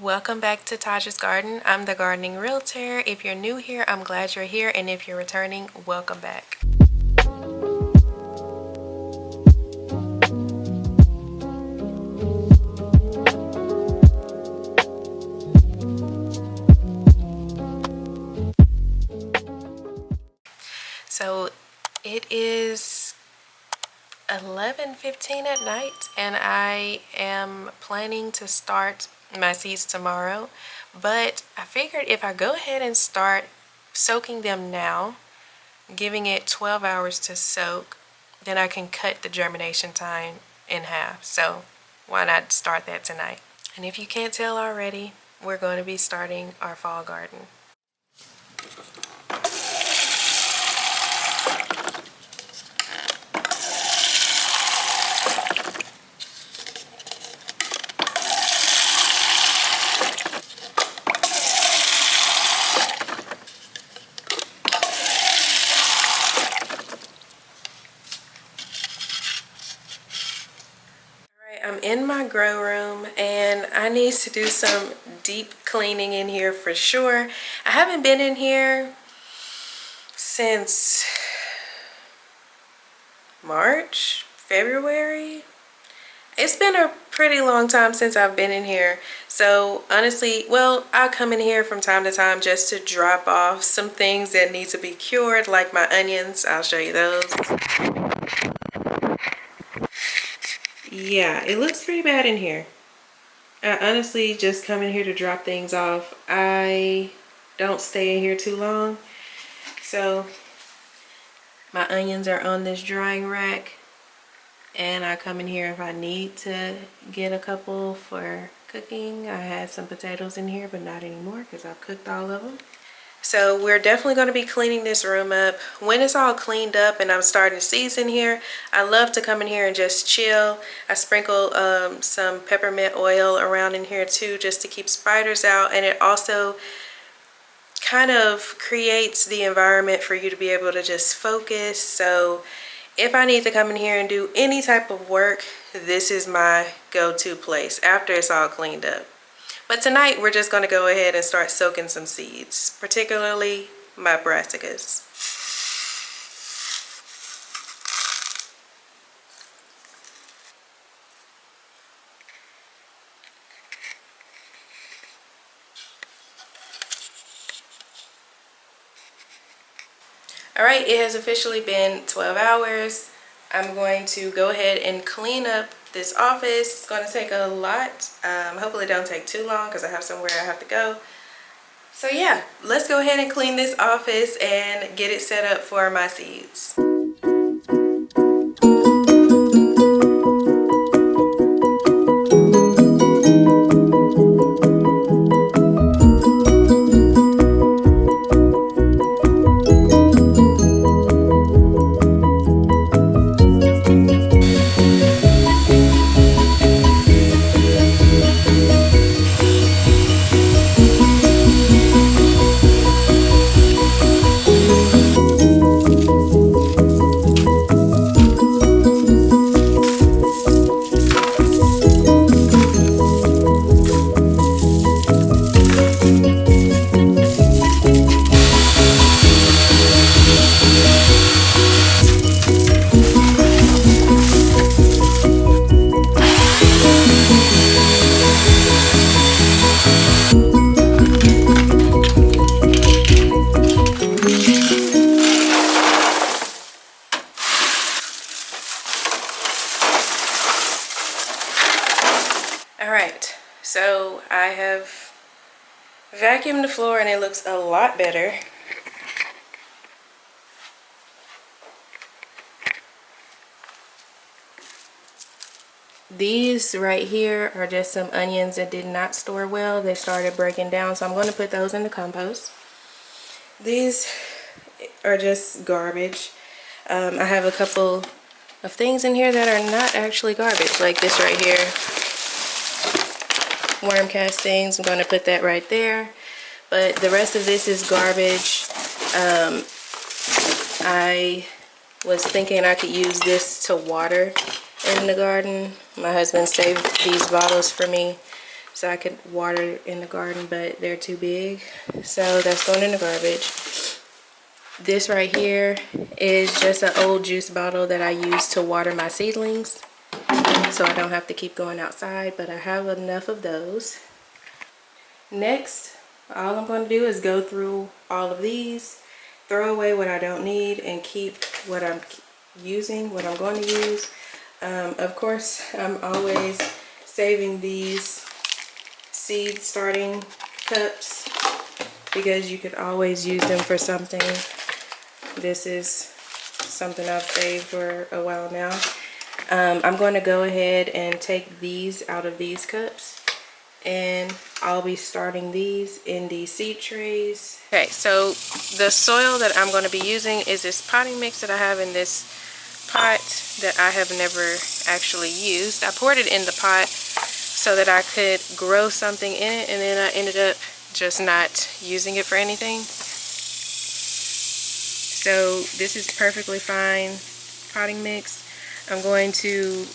Welcome back to Taj's Garden. I'm the gardening realtor. If you're new here, I'm glad you're here, and if you're returning, welcome back. So it is 11:15 at night, and I am planning to start my seeds tomorrow, but I figured if I go ahead and start soaking them now, giving it 12 hours to soak, then I can cut the germination time in half. So why not start that tonight? And if you can't tell already, we're going to be starting our fall garden. I'm in my grow room and I need to do some deep cleaning in here for sure. I haven't been in here since March, February. It's been a pretty long time since I've been in here. So honestly, well, I'll come in here from time to time just to drop off some things that need to be cured, like my onions. I'll show you those. Yeah, it looks pretty bad in here. I honestly just come in here to drop things off. I don't stay in here too long. So my onions are on this drying rack, and I come in here if I need to get a couple for cooking. I had some potatoes in here, but not anymore because I've cooked all of them. So we're definitely going to be cleaning this room up. When it's all cleaned up and I'm starting seeds in here, I love to come in here and just chill. I sprinkle some peppermint oil around in here too, just to keep spiders out. And it also kind of creates the environment for you to be able to just focus. So if I need to come in here and do any type of work, this is my go-to place after it's all cleaned up. But tonight we're just going to go ahead and start soaking some seeds, particularly my brassicas. Alright, it has officially been 12 hours. I'm going to go ahead and clean up this office. It's going to take a lot. Hopefully it don't take too long because I have somewhere I have to go. So yeah, let's go ahead and clean this office and get it set up for my seeds. Alright, so I have vacuumed the floor and it looks a lot better. These right here are just some onions that did not store well. They started breaking down, so I'm going to put those in the compost. These are just garbage. I have a couple of things in here that are not actually garbage, like this right here. Worm castings. I'm going to put that right there. But the rest of this is garbage. I was thinking I could use this to water in the garden. My husband saved these bottles for me, so I could water in the garden, but they're too big. So that's going in the garbage. This right here is just an old juice bottle that I use to water my seedlings, so I don't have to keep going outside, but I have enough of those. Next, all I'm going to do is go through all of these, throw away what I don't need, and keep what I'm using, what I'm going to use. Of course, I'm always saving these seed starting cups because you could always use them for something. This is something I've saved for a while now. I'm going to go ahead and take these out of these cups, and I'll be starting these in the seed trays. Okay, so the soil that I'm going to be using is this potting mix that I have in this pot that I have never actually used. I poured it in the pot so that I could grow something in it, and then I ended up just not using it for anything. So this is perfectly fine potting mix. I'm going to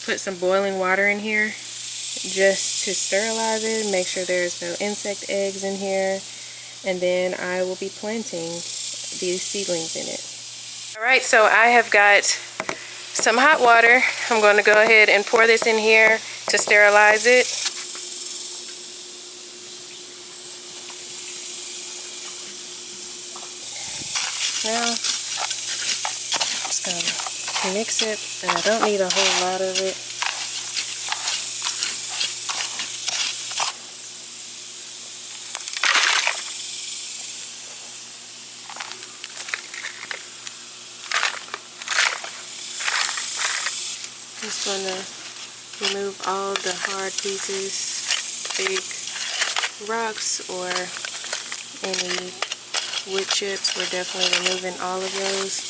put some boiling water in here just to sterilize it, make sure there's no insect eggs in here, and then I will be planting these seedlings in it. Alright, so I have got some hot water. I'm going to go ahead and pour this in here to sterilize it. Now, just going to mix it, and I don't need a whole lot of it. Just going to remove all the hard pieces, big rocks or any wood chips. We're definitely removing all of those.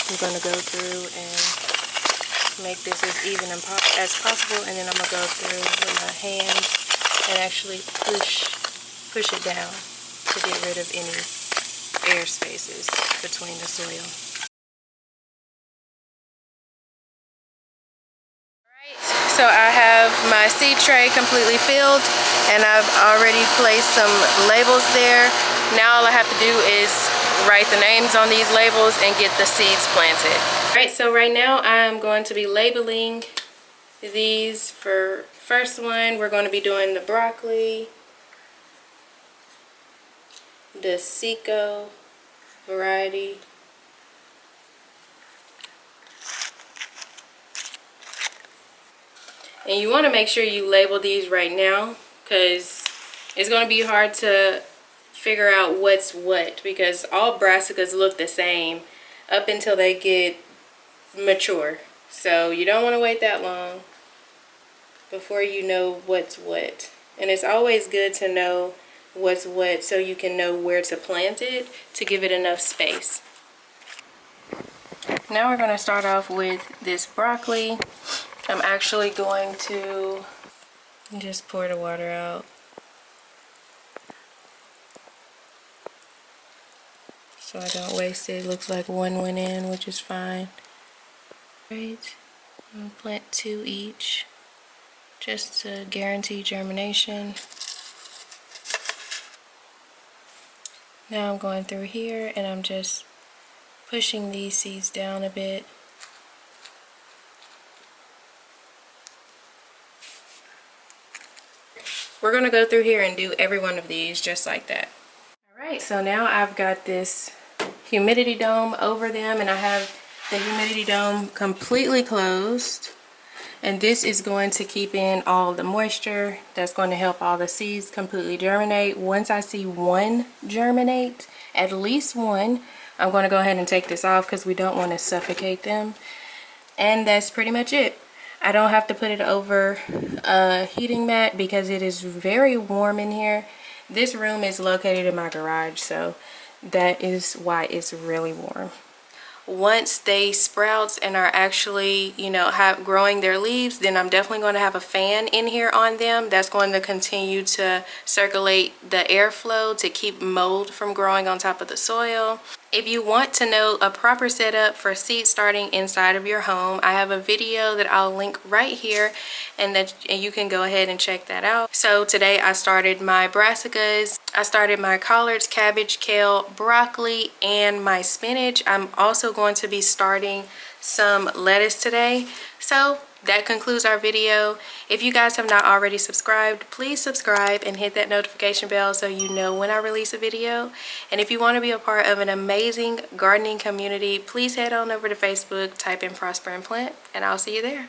I'm going to go through and make this as even as possible, and then I'm going to go through with my hand and actually push it down to get rid of any air spaces between the soil. So I have my seed tray completely filled, and I've already placed some labels there. Now all I have to do is write the names on these labels and get the seeds planted. Alright, so right now I'm going to be labeling these. For first one, we're going to be doing the broccoli, the Seco variety. And you want to make sure you label these right now, because it's going to be hard to figure out what's what, because all brassicas look the same up until they get mature. So you don't want to wait that long before you know what's what. And it's always good to know what's what so you can know where to plant it to give it enough space. Now we're going to start off with this broccoli. I'm actually going to just pour the water out so I don't waste it. It looks like one went in, which is fine. Right, I'm going to plant 2 each just to guarantee germination. Now I'm going through here and I'm just pushing these seeds down a bit. We're going to go through here and do every one of these just like that. Alright, so now I've got this humidity dome over them, and I have the humidity dome completely closed. And this is going to keep in all the moisture. That's going to help all the seeds completely germinate. Once I see one germinate, at least one, I'm going to go ahead and take this off because we don't want to suffocate them. And that's pretty much it. I don't have to put it over a heating mat because it is very warm in here. This room is located in my garage, so that is why it's really warm. Once they sprout and are actually, you know, growing their leaves, then I'm definitely going to have a fan in here on them. That's going to continue to circulate the airflow to keep mold from growing on top of the soil. If you want to know a proper setup for seed starting inside of your home, I have a video that I'll link right here, and you can go ahead and check that out. So today I started my brassicas, I started my collards, cabbage, kale, broccoli, and my spinach. I'm also going to be starting some lettuce today. So that concludes our video. If you guys have not already subscribed, please subscribe and hit that notification bell so you know when I release a video. And if you want to be a part of an amazing gardening community, please head on over to Facebook, type in Prosper and Plant, and I'll see you there.